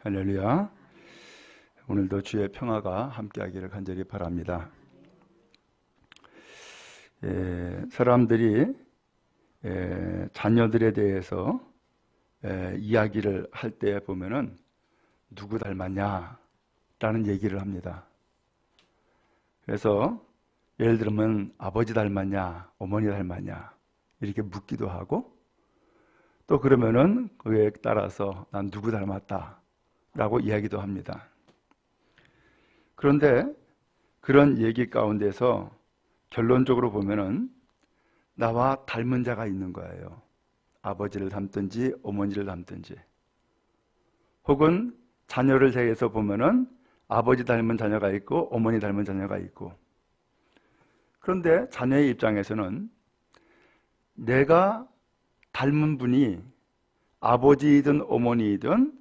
할렐루야. 오늘도 주의 평화가 함께하기를 간절히 바랍니다. 사람들이 자녀들에 대해서 이야기를 할 때 보면은 누구 닮았냐 라는 얘기를 합니다. 그래서 예를 들면 아버지 닮았냐 어머니 닮았냐 이렇게 묻기도 하고, 또 그러면은 그에 따라서 난 누구 닮았다 라고 이야기도 합니다. 그런데 그런 얘기 가운데서 결론적으로 보면은 나와 닮은 자가 있는 거예요. 아버지를 닮든지 어머니를 닮든지, 혹은 자녀를 대해서 보면은 아버지 닮은 자녀가 있고 어머니 닮은 자녀가 있고, 그런데 자녀의 입장에서는 내가 닮은 분이 아버지이든 어머니이든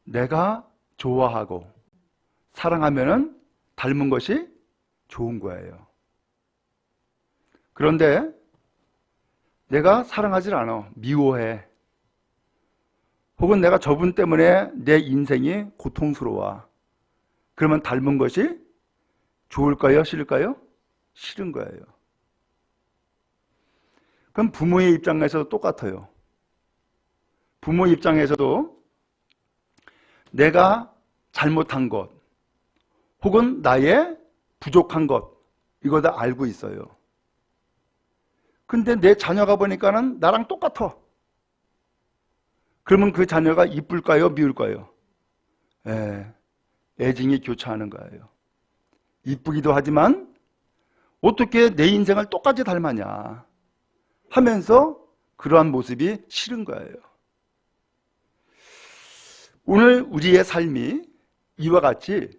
내가 좋아하고 사랑하면은 닮은 것이 좋은 거예요. 그런데 내가 사랑하지 않아, 미워해, 혹은 내가 저분 때문에 내 인생이 고통스러워, 그러면 닮은 것이 좋을까요? 싫을까요? 싫은 거예요. 그럼 부모의 입장에서도 똑같아요. 부모 입장에서도 내가 잘못한 것 혹은 나의 부족한 것, 이거 다 알고 있어요. 근데 내 자녀가 보니까는 나랑 똑같아. 그러면 그 자녀가 이쁠까요? 미울까요? 애증이 교차하는 거예요. 이쁘기도 하지만 어떻게 내 인생을 똑같이 닮았냐 하면서 그러한 모습이 싫은 거예요. 오늘 우리의 삶이 이와 같이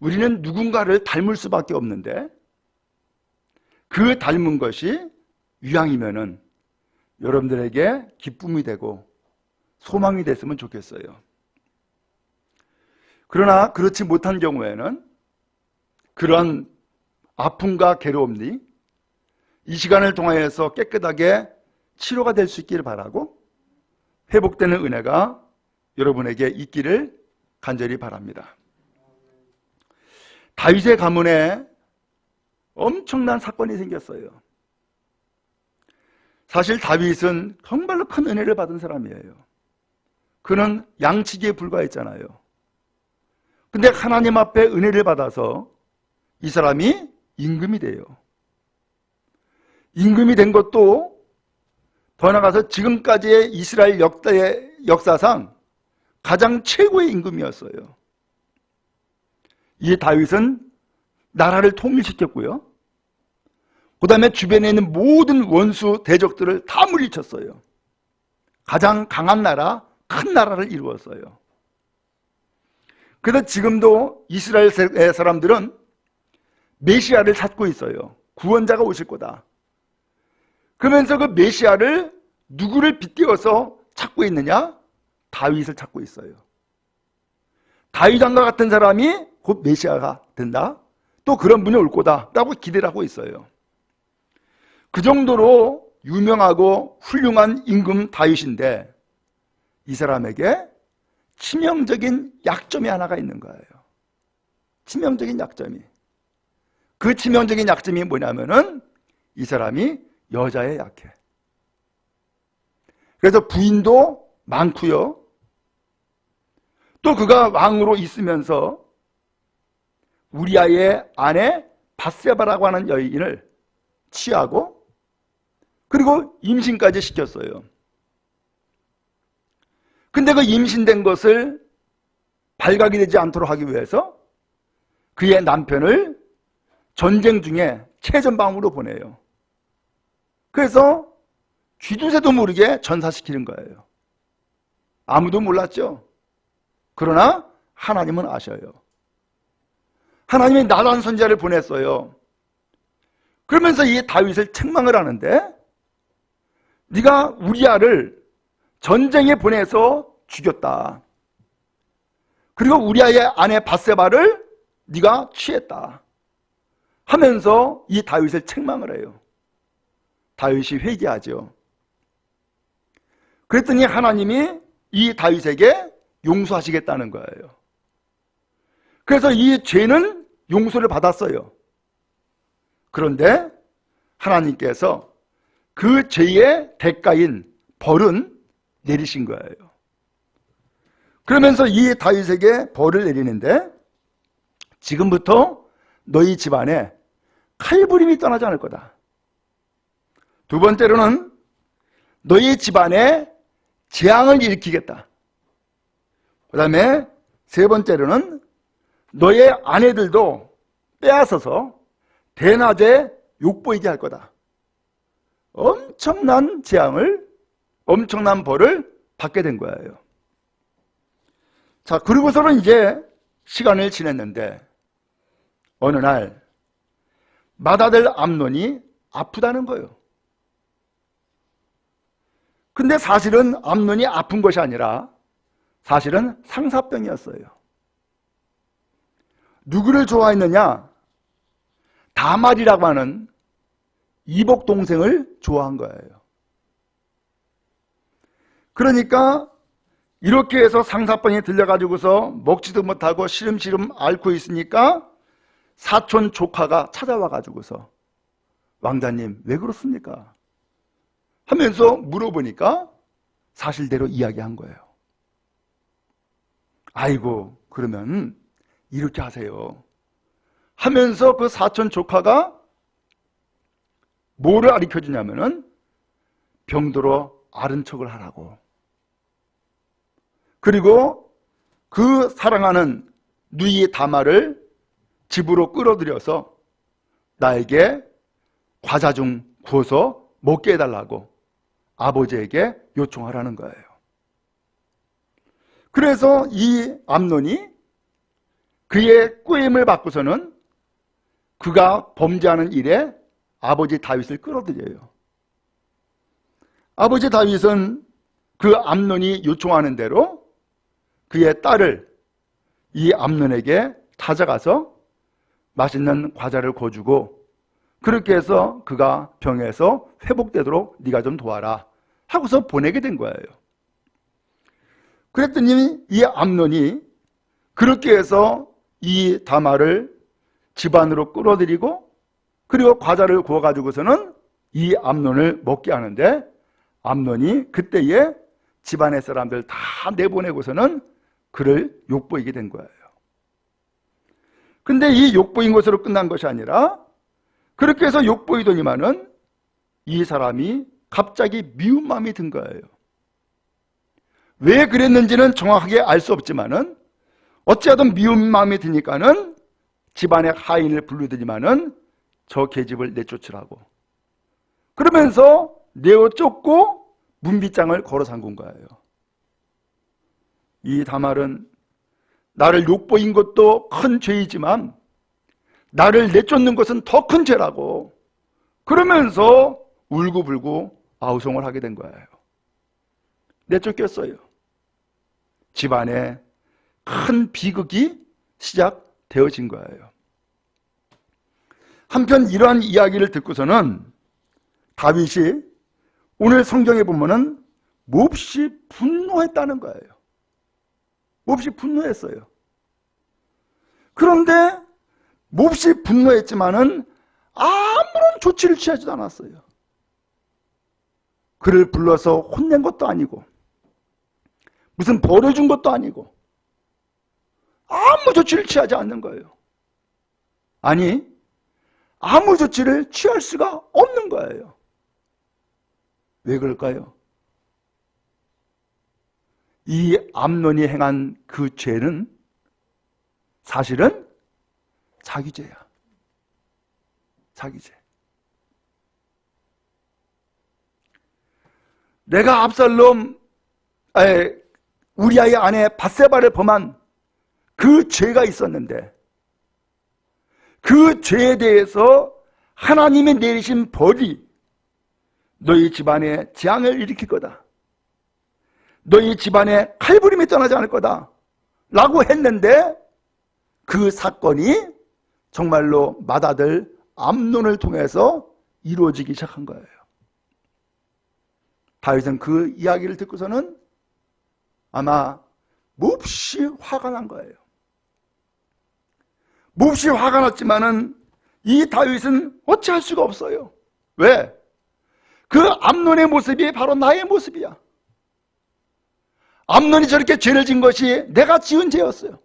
우리는 누군가를 닮을 수밖에 없는데, 그 닮은 것이 유양이면은 여러분들에게 기쁨이 되고 소망이 됐으면 좋겠어요. 그러나 그렇지 못한 경우에는 그런 아픔과 괴로움이 이 시간을 통하여서 깨끗하게 치료가 될 수 있기를 바라고, 회복되는 은혜가 여러분에게 있기를 간절히 바랍니다. 다윗의 가문에 엄청난 사건이 생겼어요. 사실 다윗은 정말로 큰 은혜를 받은 사람이에요. 그는 양치기에 불과했잖아요. 근데 하나님 앞에 은혜를 받아서 이 사람이 임금이 돼요. 임금이 된 것도 더 나아가서 지금까지의 이스라엘 역사상 가장 최고의 임금이었어요. 이 다윗은 나라를 통일시켰고요, 그 다음에 주변에 있는 모든 원수 대적들을 다 물리쳤어요. 가장 강한 나라, 큰 나라를 이루었어요. 그래서 지금도 이스라엘 사람들은 메시아를 찾고 있어요. 구원자가 오실 거다. 그러면서 그 메시아를 누구를 빗대어서 찾고 있느냐? 다윗을 찾고 있어요. 다윗 왕과 같은 사람이 곧 메시아가 된다, 또 그런 분이 올 거다 라고 기대를 하고 있어요. 그 정도로 유명하고 훌륭한 임금 다윗인데, 이 사람에게 치명적인 약점이 하나가 있는 거예요. 치명적인 약점이. 그 치명적인 약점이 뭐냐면은 이 사람이 여자에 약해. 그래서 부인도 많고요, 또 그가 왕으로 있으면서 우리아의 아내 밧세바라고 하는 여인을 취하고, 그리고 임신까지 시켰어요. 근데 그 임신된 것을 발각이 되지 않도록 하기 위해서 그의 남편을 전쟁 중에 최전방으로 보내요. 그래서 쥐두새도 모르게 전사시키는 거예요. 아무도 몰랐죠. 그러나 하나님은 아셔요. 하나님이 나단 선지자를 보냈어요. 그러면서 이 다윗을 책망을 하는데, 네가 우리아를 전쟁에 보내서 죽였다. 그리고 우리아의 아내 밧세바를 네가 취했다. 하면서 이 다윗을 책망을 해요. 다윗이 회개하죠. 그랬더니 하나님이 이 다윗에게 용서하시겠다는 거예요. 그래서 이 죄는 용서를 받았어요. 그런데 하나님께서 그 죄의 대가인 벌은 내리신 거예요. 그러면서 이 다윗에게 벌을 내리는데, 지금부터 너희 집안에 칼부림이 떠나지 않을 거다. 두 번째로는 너희 집안에 재앙을 일으키겠다. 그 다음에 세 번째로는 너의 아내들도 빼앗아서 대낮에 욕보이게 할 거다. 엄청난 재앙을, 엄청난 벌을 받게 된 거예요. 자, 그리고서는 이제 시간을 지냈는데 어느 날 맏아들 암논이 아프다는 거예요. 근데 사실은 암논이 아픈 것이 아니라 사실은 상사병이었어요. 누구를 좋아했느냐? 다말이라고 하는 이복 동생을 좋아한 거예요. 그러니까 이렇게 해서 상사병이 들려가지고서 먹지도 못하고 시름시름 앓고 있으니까 사촌 조카가 찾아와가지고서 왕자님 왜 그렇습니까? 하면서 물어보니까 사실대로 이야기한 거예요. 아이고, 그러면 이렇게 하세요 하면서 그 사촌 조카가 뭐를 가르쳐 주냐면은 병들어 앓은 척을 하라고. 그리고 그 사랑하는 누이 다말을 집으로 끌어들여서 나에게 과자 좀 구워서 먹게 해달라고 아버지에게 요청하라는 거예요. 그래서 이 암논이 그의 꾸임을 받고서는 그가 범죄하는 일에 아버지 다윗을 끌어들여요. 아버지 다윗은 그 암논이 요청하는 대로 그의 딸을 이 암논에게 찾아가서 맛있는 과자를 구워주고, 그렇게 해서 그가 병에서 회복되도록 네가 좀 도와라 하고서 보내게 된 거예요. 그랬더니 이 암논이 그렇게 해서 이 다말을 집 안으로 끌어들이고, 그리고 과자를 구워가지고서는 이 암논을 먹게 하는데, 암논이 그때에 집안의 사람들 다 내보내고서는 그를 욕보이게 된 거예요. 근데 이 욕보인 것으로 끝난 것이 아니라, 그렇게 해서 욕보이더니만은 이 사람이 갑자기 미운 마음이 든 거예요. 왜 그랬는지는 정확하게 알 수 없지만은 어찌하든 미운 마음이 드니까는 집안의 하인을 부르더니만은 저 계집을 내쫓으라고. 그러면서 내어 쫓고 문빗장을 걸어 잠근 거예요. 이 다말은 나를 욕보인 것도 큰 죄이지만 나를 내쫓는 것은 더 큰 죄라고 그러면서 울고불고 아우성을 하게 된 거예요. 내쫓겼어요. 집안에 큰 비극이 시작되어진 거예요. 한편 이러한 이야기를 듣고서는 다윗이 오늘 성경에 보면은 몹시 분노했다는 거예요. 몹시 분노했어요. 그런데 몹시 분노했지만은 아무런 조치를 취하지도 않았어요. 그를 불러서 혼낸 것도 아니고 무슨 벌을 준 것도 아니고 아무 조치를 취하지 않는 거예요. 아니, 아무 조치를 취할 수가 없는 거예요. 왜 그럴까요? 이 암논이 행한 그 죄는 사실은 자기 죄야. 자기 죄. 내가 우리아의 아내 밧세바를 범한 그 죄가 있었는데 그 죄에 대해서 하나님이 내리신 벌이 너희 집안에 재앙을 일으킬 거다. 너희 집안에 칼부림이 떠나지 않을 거다 라고 했는데 그 사건이 정말로 맏아들 암논을 통해서 이루어지기 시작한 거예요. 다윗은 그 이야기를 듣고서는 아마 몹시 화가 난 거예요. 몹시 화가 났지만은 이 다윗은 어찌할 수가 없어요. 왜? 그 암논의 모습이 바로 나의 모습이야. 암논이 저렇게 죄를 진 것이 내가 지은 죄였어요.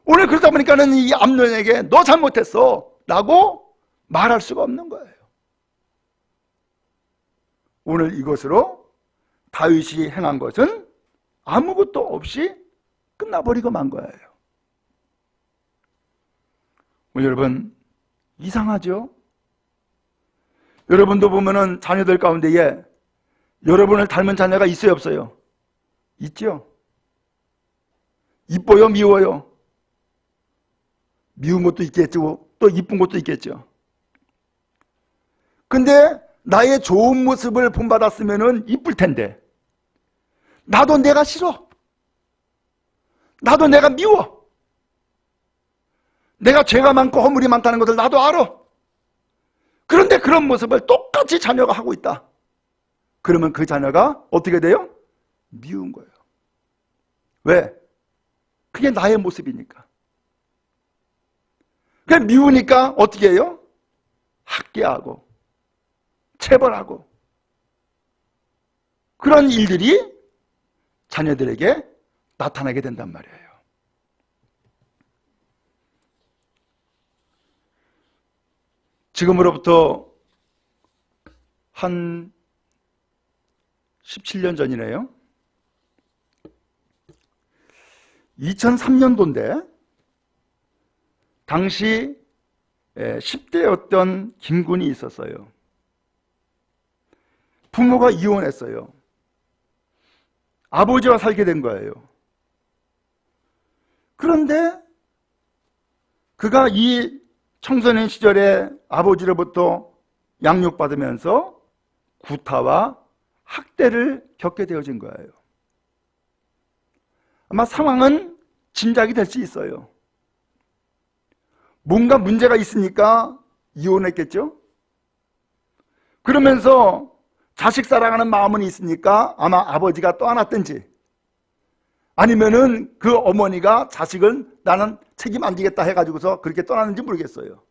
오늘 그러다 보니까는 이 암논에게 너 잘못했어 라고 말할 수가 없는 거예요. 오늘 이것으로 다윗이 행한 것은 아무것도 없이 끝나버리고 만 거예요. 오늘 여러분 이상하죠? 여러분도 보면은 자녀들 가운데에 여러분을 닮은 자녀가 있어요, 없어요? 있죠? 이뻐요, 미워요? 미운 것도 있겠죠. 또 이쁜 것도 있겠죠. 근데 나의 좋은 모습을 본받았으면 이쁠 텐데 나도 내가 싫어. 나도 내가 미워. 내가 죄가 많고 허물이 많다는 것을 나도 알아. 그런데 그런 모습을 똑같이 자녀가 하고 있다. 그러면 그 자녀가 어떻게 돼요? 미운 거예요. 왜? 그게 나의 모습이니까. 그게 미우니까 어떻게 해요? 학대하고 체벌하고 그런 일들이 자녀들에게 나타나게 된단 말이에요. 지금으로부터 한 17년 전이네요. 2003년도인데 당시 10대였던 김군이 있었어요. 부모가 이혼했어요. 아버지와 살게 된 거예요. 그런데 그가 이 청소년 시절에 아버지로부터 양육받으면서 구타와 학대를 겪게 되어진 거예요. 아마 상황은 짐작이 될 수 있어요. 뭔가 문제가 있으니까 이혼했겠죠? 그러면서 자식 사랑하는 마음은 있으니까 아마 아버지가 떠안았든지 아니면은 그 어머니가 자식을 나는 책임 안 지겠다 해가지고서 그렇게 떠났는지 모르겠어요.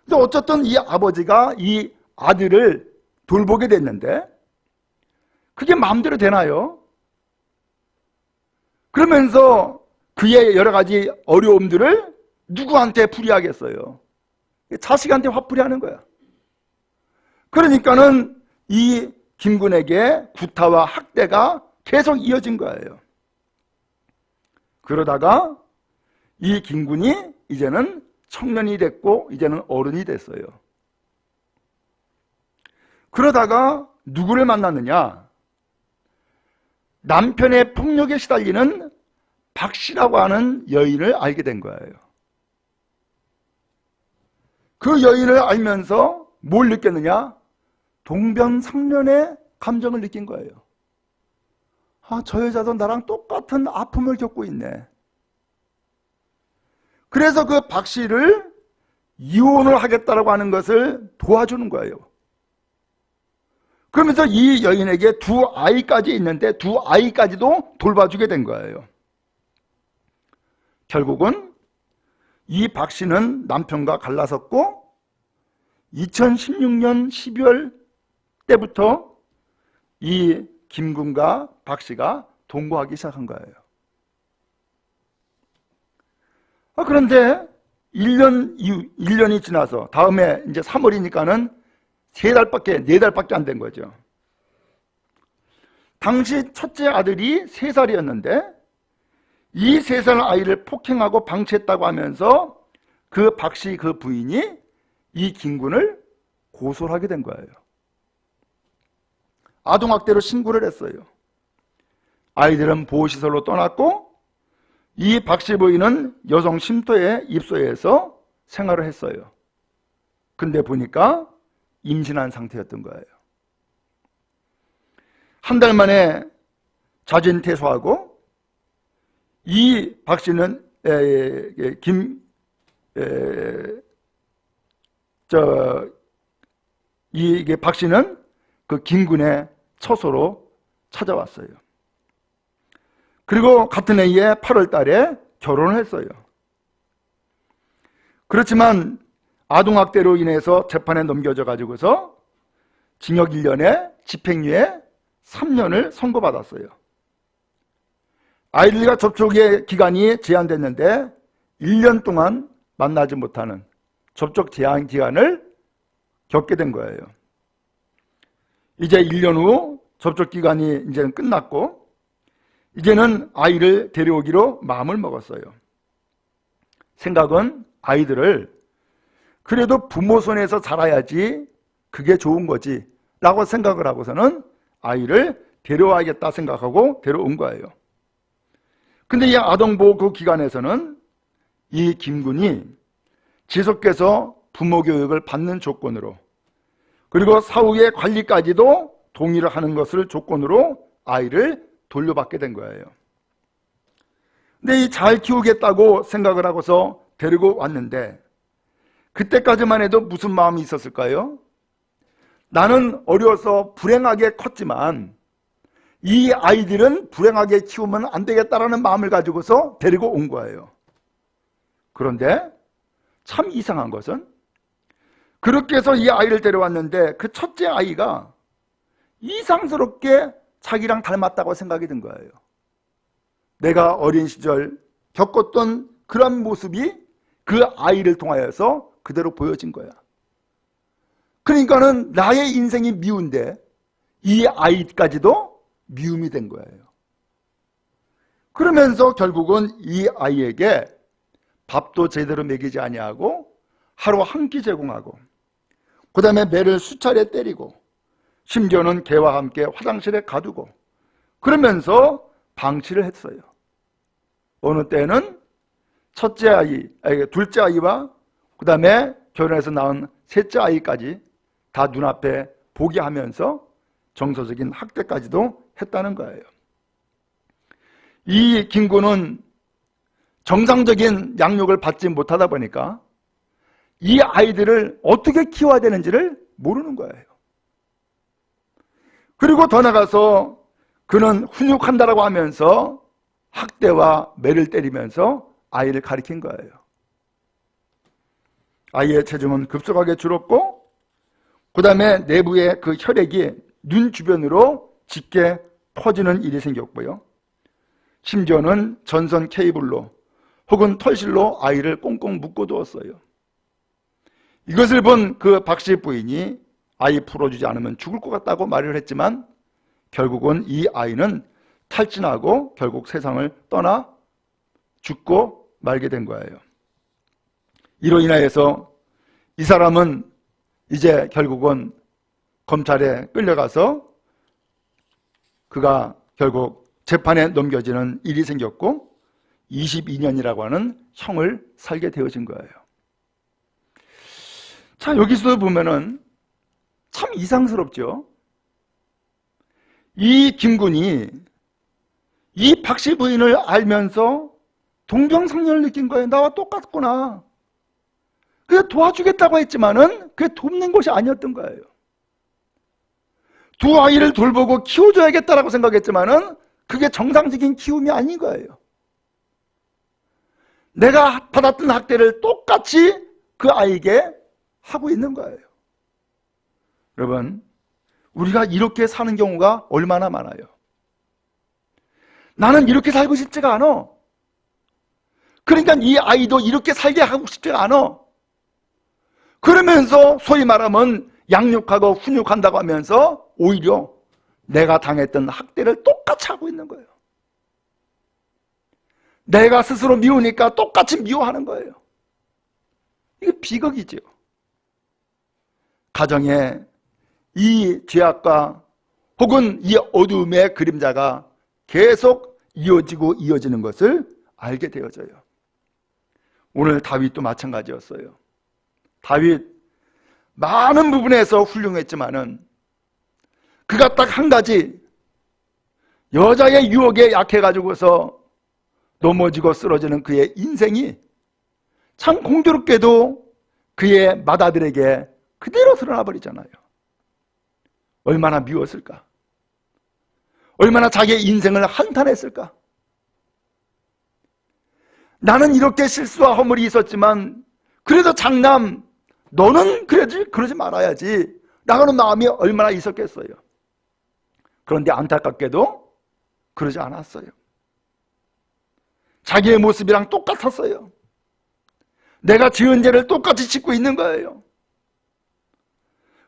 근데 어쨌든 이 아버지가 이 아들을 돌보게 됐는데 그게 마음대로 되나요? 그러면서 그의 여러 가지 어려움들을 누구한테 풀이하겠어요? 자식한테 화풀이하는 거야. 그러니까는 이 김군에게 구타와 학대가 계속 이어진 거예요. 그러다가 이 김군이 이제는 청년이 됐고 이제는 어른이 됐어요. 그러다가 누구를 만났느냐? 남편의 폭력에 시달리는 박씨라고 하는 여인을 알게 된 거예요. 그 여인을 알면서 뭘 느꼈느냐? 동병상련의 감정을 느낀 거예요. 아, 저 여자도 나랑 똑같은 아픔을 겪고 있네. 그래서 그 박씨를 이혼을 하겠다라고 하는 것을 도와주는 거예요. 그러면서 이 여인에게 두 아이까지 있는데 두 아이까지도 돌봐주게 된 거예요. 결국은 이 박씨는 남편과 갈라섰고 2016년 12월 때부터 이 김군과 박씨가 동거하기 시작한 거예요. 그런데 1년이 지나서 다음에 이제 3월이니까는 4달밖에 안 된 거죠. 당시 첫째 아들이 3살이었는데 이 3살 아이를 폭행하고 방치했다고 하면서 그 박씨 그 부인이 이 김군을 고소를 하게 된 거예요. 아동학대로 신고를 했어요. 아이들은 보호시설로 떠났고 이 박씨 부인은 여성 쉼터에 입소해서 생활을 했어요. 근데 보니까 임신한 상태였던 거예요. 한 달 만에 자진 퇴소하고 이 박씨는 이게 박 씨는 그 김군의 처소로 찾아왔어요. 그리고 같은 해에 8월 달에 결혼을 했어요. 그렇지만 아동학대로 인해서 재판에 넘겨져 가지고서 징역 1년에 집행유예 3년을 선고받았어요. 아이들과 접촉의 기간이 제한됐는데 1년 동안 만나지 못하는 접촉 제한 기간을 겪게 된 거예요. 이제 1년 후 접촉 기간이 이제는 끝났고 이제는 아이를 데려오기로 마음을 먹었어요. 생각은 아이들을 그래도 부모 손에서 자라야지 그게 좋은 거지 라고 생각을 하고서는 아이를 데려와야겠다 생각하고 데려온 거예요. 근데 이 아동보호 기관에서는 이 김군이 지속해서 부모 교육을 받는 조건으로 그리고 사후의 관리까지도 동의를 하는 것을 조건으로 아이를 돌려받게 된 거예요. 근데 이 잘 키우겠다고 생각을 하고서 데리고 왔는데 그때까지만 해도 무슨 마음이 있었을까요? 나는 어려서 불행하게 컸지만 이 아이들은 불행하게 키우면 안 되겠다라는 마음을 가지고서 데리고 온 거예요. 그런데 참 이상한 것은 그렇게 해서 이 아이를 데려왔는데 그 첫째 아이가 이상스럽게 자기랑 닮았다고 생각이 든 거예요. 내가 어린 시절 겪었던 그런 모습이 그 아이를 통하여서 그대로 보여진 거야. 그러니까는 나의 인생이 미운데 이 아이까지도 미움이 된 거예요. 그러면서 결국은 이 아이에게 밥도 제대로 먹이지 아니하고 하루 한 끼 제공하고 그 다음에 매를 수차례 때리고 심지어는 개와 함께 화장실에 가두고 그러면서 방치를 했어요. 어느 때는 첫째 아이, 둘째 아이와 그 다음에 결혼해서 낳은 셋째 아이까지 다 눈앞에 보게 하면서 정서적인 학대까지도 했다는 거예요. 이 김군은 정상적인 양육을 받지 못하다 보니까 이 아이들을 어떻게 키워야 되는지를 모르는 거예요. 그리고 더 나가서 그는 훈육한다라고 하면서 학대와 매를 때리면서 아이를 가리킨 거예요. 아이의 체중은 급속하게 줄었고 그 다음에 내부의 그 혈액이 눈 주변으로 짙게 퍼지는 일이 생겼고요. 심지어는 전선 케이블로 혹은 털실로 아이를 꽁꽁 묶어두었어요. 이것을 본 그 박씨 부인이 아이 풀어주지 않으면 죽을 것 같다고 말을 했지만 결국은 이 아이는 탈진하고 결국 세상을 떠나 죽고 말게 된 거예요. 이로 인하여서 이 사람은 이제 결국은 검찰에 끌려가서 그가 결국 재판에 넘겨지는 일이 생겼고 22년이라고 하는 형을 살게 되어진 거예요. 자, 여기서 보면은 참 이상스럽죠. 이 김군이 이 박씨 부인을 알면서 동병상련을 느낀 거예요. 나와 똑같구나. 그래 도와주겠다고 했지만은 그게 돕는 것이 아니었던 거예요. 두 아이를 돌보고 키워줘야겠다라고 생각했지만은 그게 정상적인 키움이 아닌 거예요. 내가 받았던 학대를 똑같이 그 아이에게 하고 있는 거예요. 여러분, 우리가 이렇게 사는 경우가 얼마나 많아요. 나는 이렇게 살고 싶지가 않아. 그러니까 이 아이도 이렇게 살게 하고 싶지가 않아. 그러면서 소위 말하면 양육하고 훈육한다고 하면서 오히려 내가 당했던 학대를 똑같이 하고 있는 거예요. 내가 스스로 미우니까 똑같이 미워하는 거예요. 이게 비극이죠. 가정에 이 죄악과 혹은 이 어두움의 그림자가 계속 이어지는 것을 알게 되어져요. 오늘 다윗도 마찬가지였어요. 다윗 많은 부분에서 훌륭했지만은 그가 딱 한 가지 여자의 유혹에 약해가지고서 넘어지고 쓰러지는 그의 인생이 참 공교롭게도 그의 맏아들에게 그대로 드러나 버리잖아요. 얼마나 미웠을까? 얼마나 자기의 인생을 한탄했을까? 나는 이렇게 실수와 허물이 있었지만 그래도 장남 너는 그러지 말아야지 라는 마음이 얼마나 있었겠어요. 그런데 안타깝게도 그러지 않았어요. 자기의 모습이랑 똑같았어요. 내가 지은 죄를 똑같이 짓고 있는 거예요.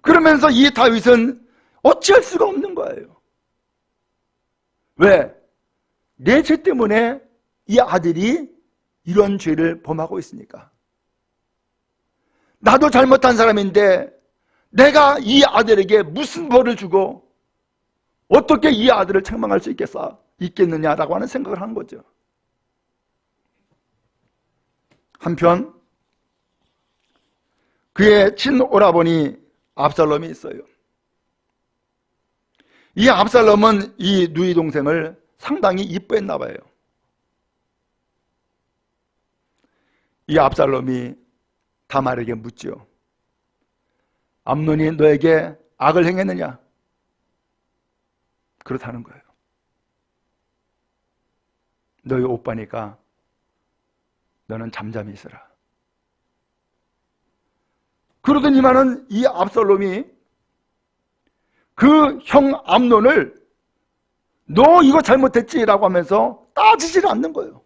그러면서 이 다윗은 어찌할 수가 없는 거예요. 왜? 내 죄 때문에 이 아들이 이런 죄를 범하고 있으니까. 나도 잘못한 사람인데 내가 이 아들에게 무슨 벌을 주고 어떻게 이 아들을 책망할 수 있겠느냐라고 하는 생각을 한 거죠. 한편 그의 친오라버니 압살롬이 있어요. 이 압살롬은 이 누이 동생을 상당히 이뻐했나 봐요. 이 압살롬이 다말에게 묻죠. 암논이 너에게 악을 행했느냐? 그렇다는 거예요. 너희 오빠니까 너는 잠잠히 있어라. 그러더니만은 이 압살롬이 그 형 암논을 너 이거 잘못했지라고 하면서 따지질 않는 거예요.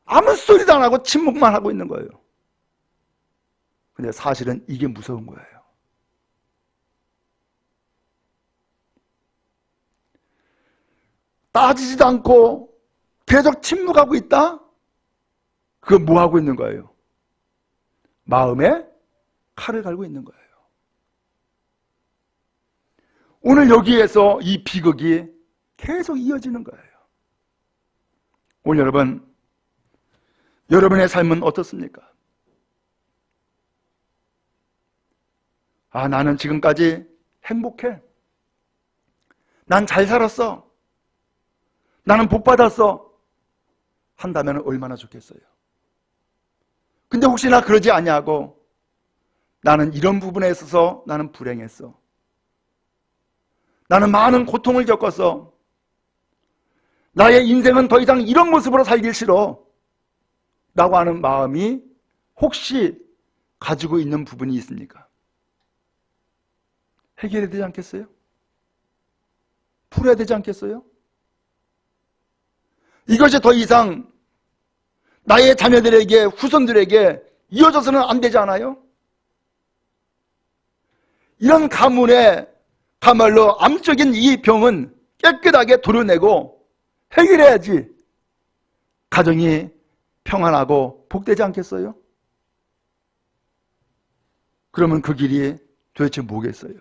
아무 소리도 안 하고 침묵만 하고 있는 거예요. 근데 사실은 이게 무서운 거예요. 따지지도 않고 계속 침묵하고 있다? 그거 뭐 하고 있는 거예요? 마음에 칼을 갈고 있는 거예요. 오늘 여기에서 이 비극이 계속 이어지는 거예요. 오늘 여러분의 삶은 어떻습니까? 아, 나는 지금까지 행복해. 난 잘 살았어. 나는 복 받았어. 한다면 얼마나 좋겠어요. 근데 혹시나 그러지 아니하고 나는 이런 부분에 있어서 나는 불행했어. 나는 많은 고통을 겪었어. 나의 인생은 더 이상 이런 모습으로 살기 싫어. 라고 하는 마음이 혹시 가지고 있는 부분이 있습니까? 해결해야 되지 않겠어요? 풀어야 되지 않겠어요? 이것이 더 이상 나의 자녀들에게, 후손들에게 이어져서는 안 되지 않아요? 이런 가문의 가말로 암적인 이 병은 깨끗하게 도려내고 해결해야지 가정이 평안하고 복되지 않겠어요? 그러면 그 길이 도대체 뭐겠어요?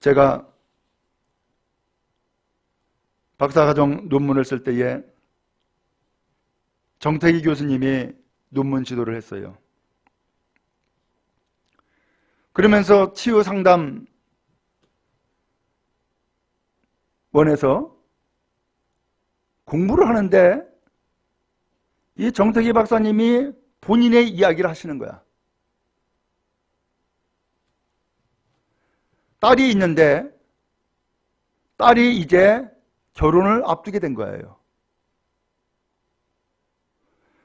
제가 박사과정 논문을 쓸 때에 정태기 교수님이 논문 지도를 했어요. 그러면서 치유상담원에서 공부를 하는데 이 정태기 박사님이 본인의 이야기를 하시는 거야. 딸이 있는데 딸이 이제 결혼을 앞두게 된 거예요.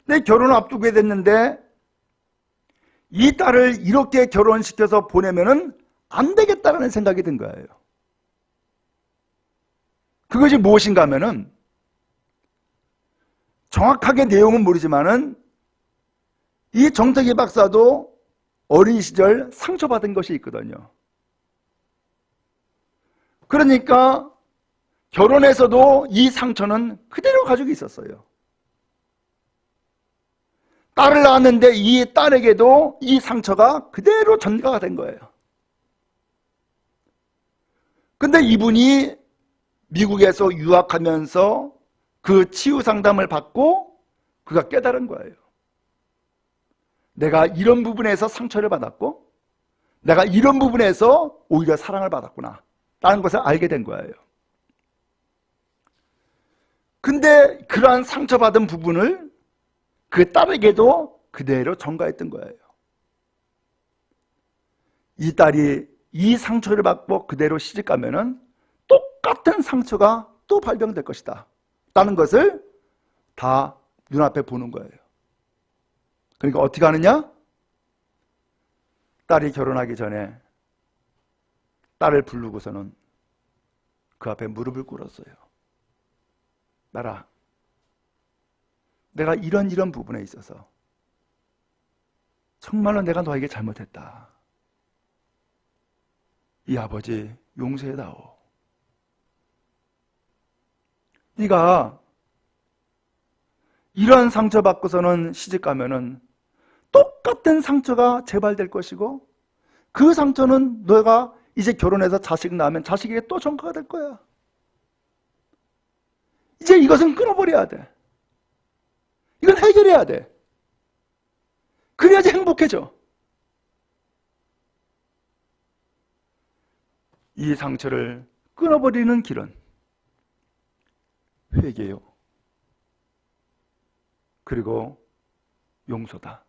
근데 결혼을 앞두게 됐는데 이 딸을 이렇게 결혼시켜서 보내면은 안 되겠다라는 생각이 든 거예요. 그것이 무엇인가 하면은 정확하게 내용은 모르지만은 이 정태기 박사도 어린 시절 상처받은 것이 있거든요. 그러니까 결혼해서도 이 상처는 그대로 가지고 있었어요. 딸을 낳았는데 이 딸에게도 이 상처가 그대로 전가가 된 거예요. 근데 이분이 미국에서 유학하면서 그 치유 상담을 받고 그가 깨달은 거예요. 내가 이런 부분에서 상처를 받았고 내가 이런 부분에서 오히려 사랑을 받았구나 라는 것을 알게 된 거예요. 근데 그러한 상처받은 부분을 그 딸에게도 그대로 전가했던 거예요. 이 딸이 이 상처를 받고 그대로 시집가면은 똑같은 상처가 또 발병될 것이다 라는 것을 다 눈앞에 보는 거예요. 그러니까 어떻게 하느냐? 딸이 결혼하기 전에 딸을 부르고서는 그 앞에 무릎을 꿇었어요. 딸아, 내가 이런 부분에 있어서 정말로 내가 너에게 잘못했다. 이 아버지 용서해다오. 네가 이런 상처 받고서는 시집가면은 똑같은 상처가 재발될 것이고 그 상처는 너가 이제 결혼해서 자식 낳으면 자식에게 또 전가가 될 거야. 이제 이것은 끊어버려야 돼. 이건 해결해야 돼. 그래야지 행복해져. 이 상처를 끊어버리는 길은 회개요. 그리고 용서다.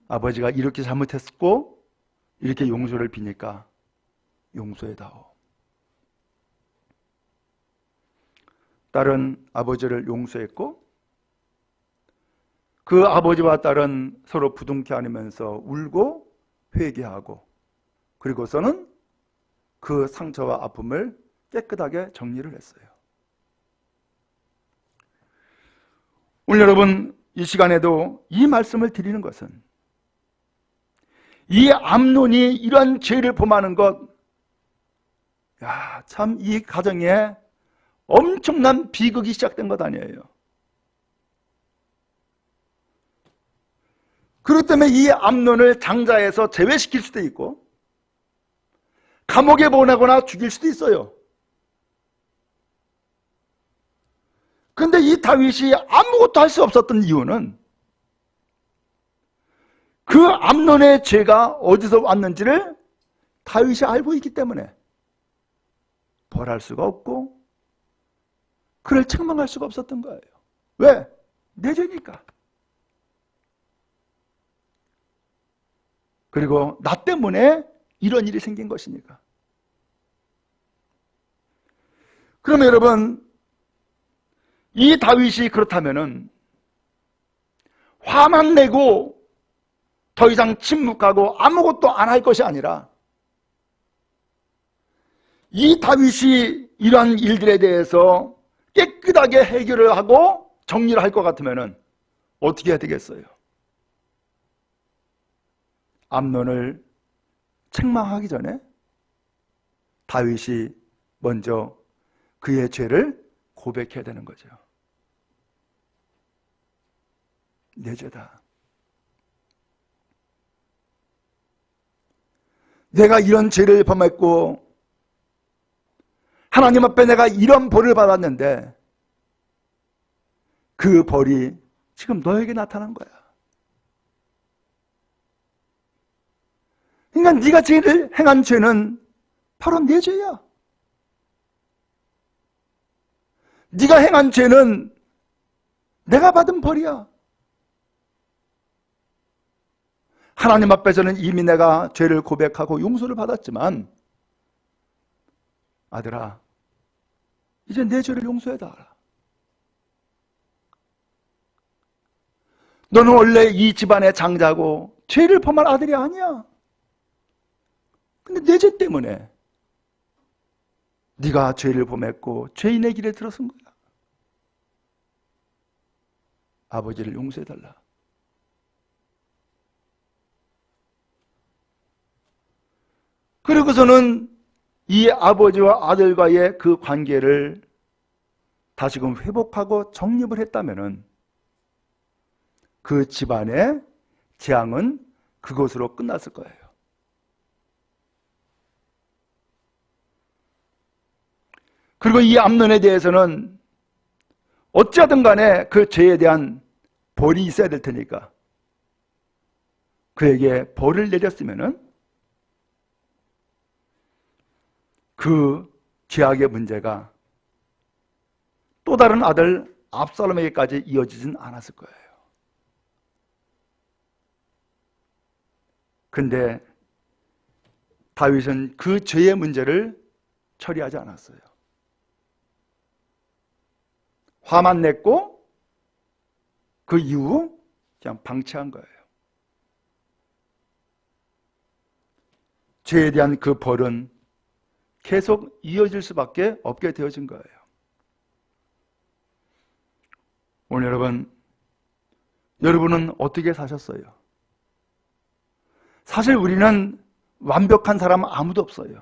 아버지가 이렇게 잘못했고 이렇게 용서를 비니까 용서해다오. 딸은 아버지를 용서했고 그 아버지와 딸은 서로 부둥켜 안으면서 울고 회개하고 그리고서는 그 상처와 아픔을 깨끗하게 정리를 했어요. 오늘 여러분 이 시간에도 이 말씀을 드리는 것은 이 암논이 이런 죄를 범하는 것, 참 이 가정에 엄청난 비극이 시작된 것 아니에요. 그렇기 때문에 이 암논을 장자에서 제외시킬 수도 있고 감옥에 보내거나 죽일 수도 있어요. 근데 이 다윗이 아무것도 할 수 없었던 이유는 그 암논의 죄가 어디서 왔는지를 다윗이 알고 있기 때문에 벌할 수가 없고 그를 책망할 수가 없었던 거예요. 왜? 내 죄니까. 그리고 나 때문에 이런 일이 생긴 것이니까. 그러면 여러분 이 다윗이 그렇다면은 화만 내고 더 이상 침묵하고 아무것도 안 할 것이 아니라 이 다윗이 이러한 일들에 대해서 깨끗하게 해결을 하고 정리를 할 것 같으면은 어떻게 해야 되겠어요? 암논을 책망하기 전에 다윗이 먼저 그의 죄를 고백해야 되는 거죠. 내 죄다. 내가 이런 죄를 범했고 하나님 앞에 내가 이런 벌을 받았는데 그 벌이 지금 너에게 나타난 거야. 그러니까 네가 죄를 행한 죄는 바로 내 죄야. 네가 행한 죄는 내가 받은 벌이야. 하나님 앞에서는 이미 내가 죄를 고백하고 용서를 받았지만 아들아, 이제 내 죄를 용서해달라. 너는 원래 이 집안의 장자고 죄를 범할 아들이 아니야. 근데 내 죄 때문에 네가 죄를 범했고 죄인의 길에 들어선 거야. 아버지를 용서해달라. 그리고서는 이 아버지와 아들과의 그 관계를 다시금 회복하고 정립을 했다면은 그 집안의 재앙은 그것으로 끝났을 거예요. 그리고 이 암논에 대해서는 어찌하든 간에 그 죄에 대한 벌이 있어야 될 테니까 그에게 벌을 내렸으면은 그 죄악의 문제가 또 다른 아들 압살롬에게까지 이어지진 않았을 거예요. 근데 다윗은 그 죄의 문제를 처리하지 않았어요. 화만 냈고 그 이후 그냥 방치한 거예요. 죄에 대한 그 벌은 계속 이어질 수밖에 없게 되어진 거예요. 오늘 여러분은 어떻게 사셨어요? 사실 우리는 완벽한 사람 아무도 없어요.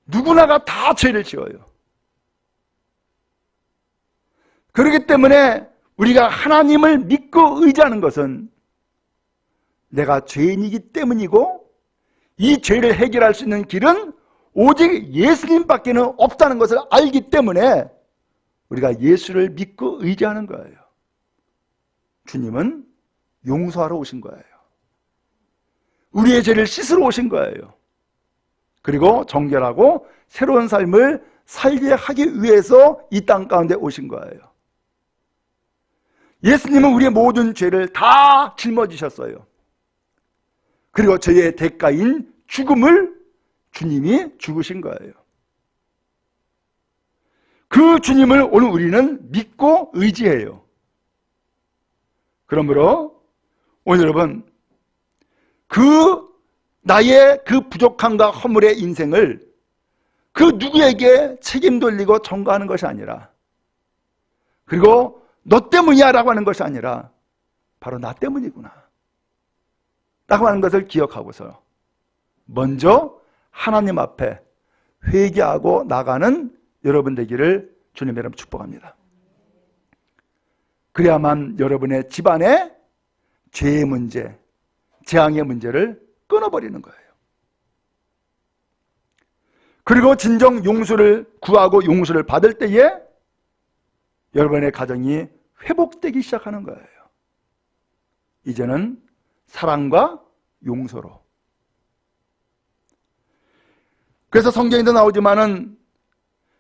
누구나가 다 죄를 지어요. 그렇기 때문에 우리가 하나님을 믿고 의지하는 것은 내가 죄인이기 때문이고, 이 죄를 해결할 수 있는 길은 오직 예수님밖에는 없다는 것을 알기 때문에 우리가 예수를 믿고 의지하는 거예요. 주님은 용서하러 오신 거예요. 우리의 죄를 씻으러 오신 거예요. 그리고 정결하고 새로운 삶을 살게 하기 위해서 이 땅 가운데 오신 거예요. 예수님은 우리의 모든 죄를 다 짊어지셨어요. 그리고 죄의 대가인 죽음을 주님이 죽으신 거예요. 그 주님을 오늘 우리는 믿고 의지해요. 그러므로 오늘 여러분, 나의 그 부족함과 허물의 인생을 그 누구에게 책임 돌리고 전가하는 것이 아니라, 그리고 너 때문이야 라고 하는 것이 아니라 바로 나 때문이구나 라고 하는 것을 기억하고서 먼저 하나님 앞에 회개하고 나가는 여러분 되기를 주님의 이름으로 축복합니다. 그래야만 여러분의 집안의 죄의 문제, 재앙의 문제를 끊어버리는 거예요. 그리고 진정 용서를 구하고 용서를 받을 때에 여러분의 가정이 회복되기 시작하는 거예요. 이제는 사랑과 용서로. 그래서 성경에도 나오지만은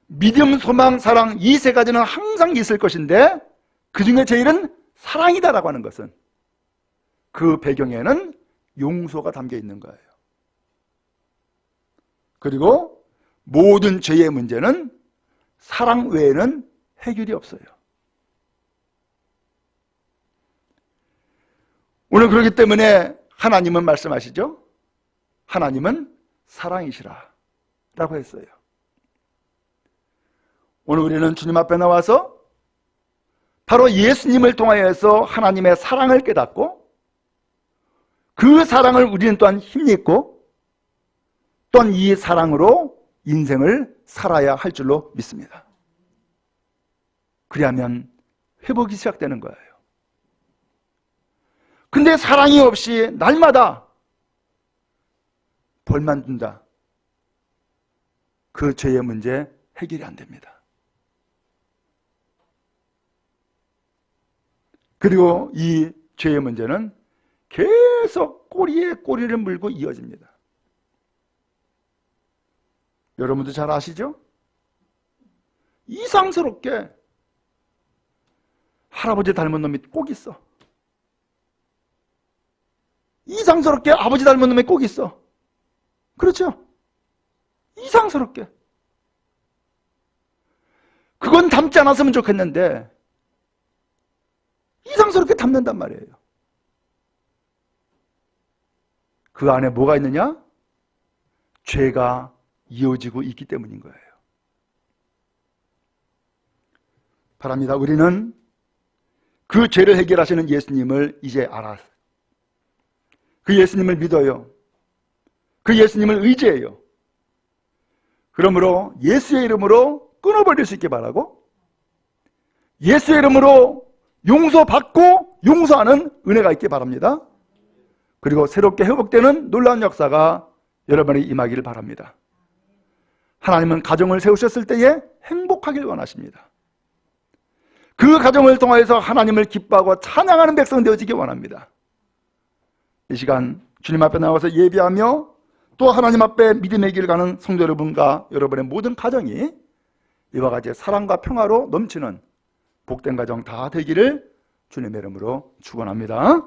믿음, 소망, 사랑 이 세 가지는 항상 있을 것인데 그 중에 제일은 사랑이다라고 하는 것은 그 배경에는 용서가 담겨 있는 거예요. 그리고 모든 죄의 문제는 사랑 외에는 해결이 없어요. 오늘 그렇기 때문에 하나님은 말씀하시죠. 하나님은 사랑이시라 라고 했어요. 오늘 우리는 주님 앞에 나와서 바로 예수님을 통하여서 하나님의 사랑을 깨닫고 그 사랑을 우리는 또한 힘입고 또한 이 사랑으로 인생을 살아야 할 줄로 믿습니다. 그리하면 회복이 시작되는 거예요. 근데 사랑이 없이 날마다 벌만 준다. 그 죄의 문제 해결이 안 됩니다. 그리고 이 죄의 문제는 계속 꼬리에 꼬리를 물고 이어집니다. 여러분도 잘 아시죠? 이상스럽게 할아버지 닮은 놈이 꼭 있어. 이상스럽게 아버지 닮은 놈이 꼭 있어. 그렇죠? 이상스럽게. 그건 닮지 않았으면 좋겠는데 이상스럽게 닮는단 말이에요. 그 안에 뭐가 있느냐? 죄가 이어지고 있기 때문인 거예요. 바랍니다. 우리는 그 죄를 해결하시는 예수님을 이제 알아. 그 예수님을 믿어요. 그 예수님을 의지해요. 그러므로 예수의 이름으로 끊어버릴 수 있게 바라고 예수의 이름으로 용서받고 용서하는 은혜가 있게 바랍니다. 그리고 새롭게 회복되는 놀라운 역사가 여러분이 임하기를 바랍니다. 하나님은 가정을 세우셨을 때에 행복하길 원하십니다. 그 가정을 통해서 하나님을 기뻐하고 찬양하는 백성 되어지기 원합니다. 이 시간 주님 앞에 나와서 예배하며 또 하나님 앞에 믿음의 길 가는 성도 여러분과 여러분의 모든 가정이 이와 같이 사랑과 평화로 넘치는 복된 가정 다 되기를 주님의 이름으로 축원합니다.